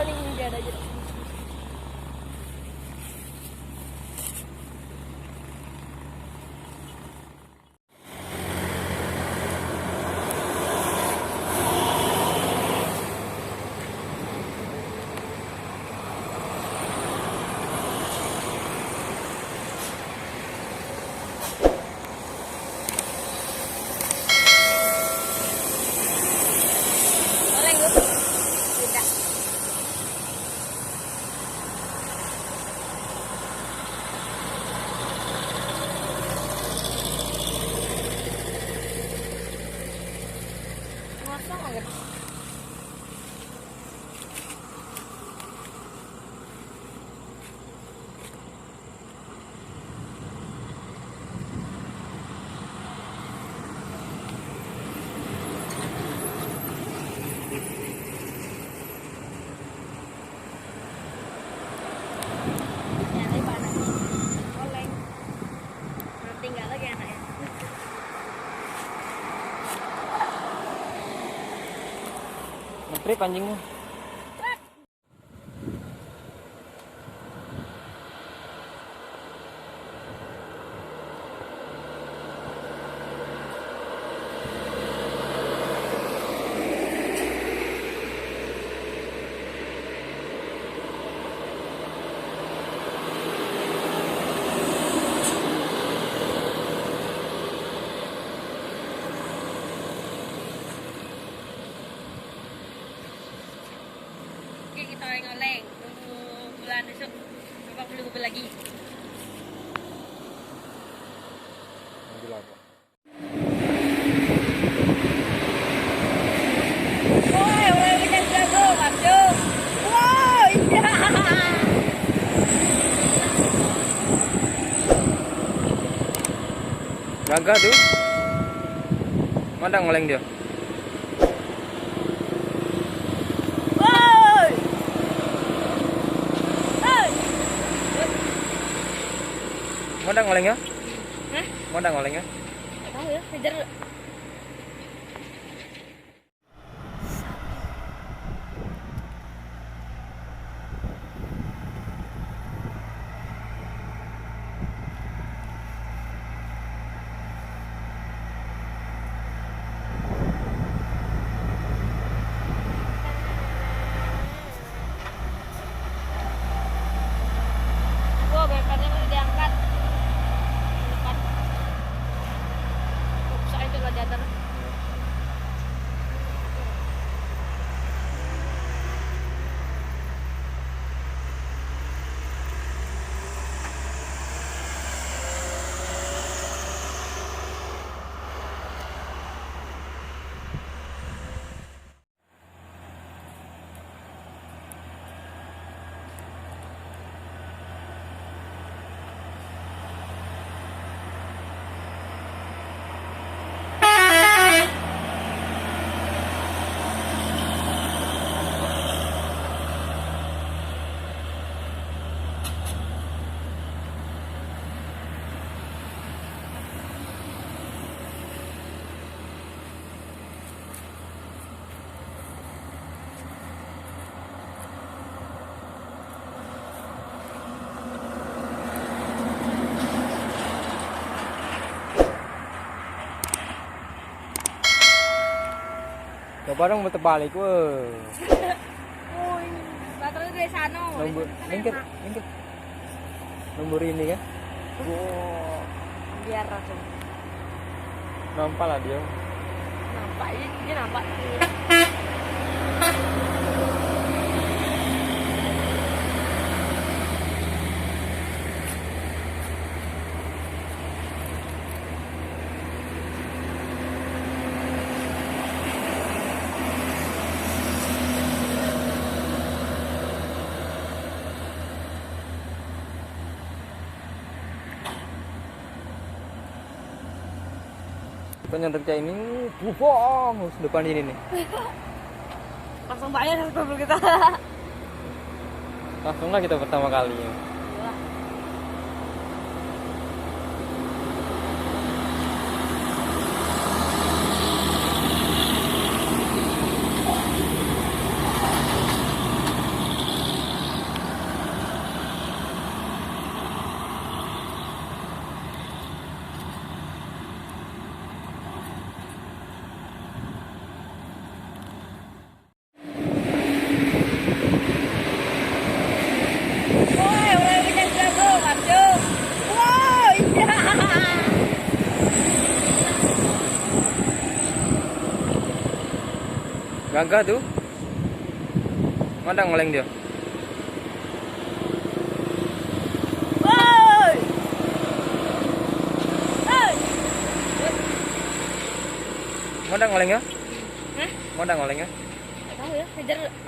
nih dia ada aja. Ngetrip anjingmu. Kita ngoleng tunggu bulan besok bapak beli mobil lagi. Mobil apa? Woi, kita jago, masuk. Woi, iya. Gagah tuh. Mana ngoleng dia? Mau ngoleng ya? Hah? Mau ngoleng ya? Nggak tahu ya, kejar. Gua bempernya udah diangkat. Saya itu gladiator. Coba dong muter balik, wah. Woi, baterainya dari sana. Nomor, minggir. Nomor ini kan? Wow. Biar langsung Nampak lah dia. nampak, dia nampak. Penyenternya ini bubong depan ini nih. Langsung bayar mobil kita. Langsung lah kita pertama kali. Gagah tuh. Mana ngeleng dia? Woi. Hei. Mana ngeleng ya? Hah? Mana ngeleng ya? Nggak tahu ya, kejar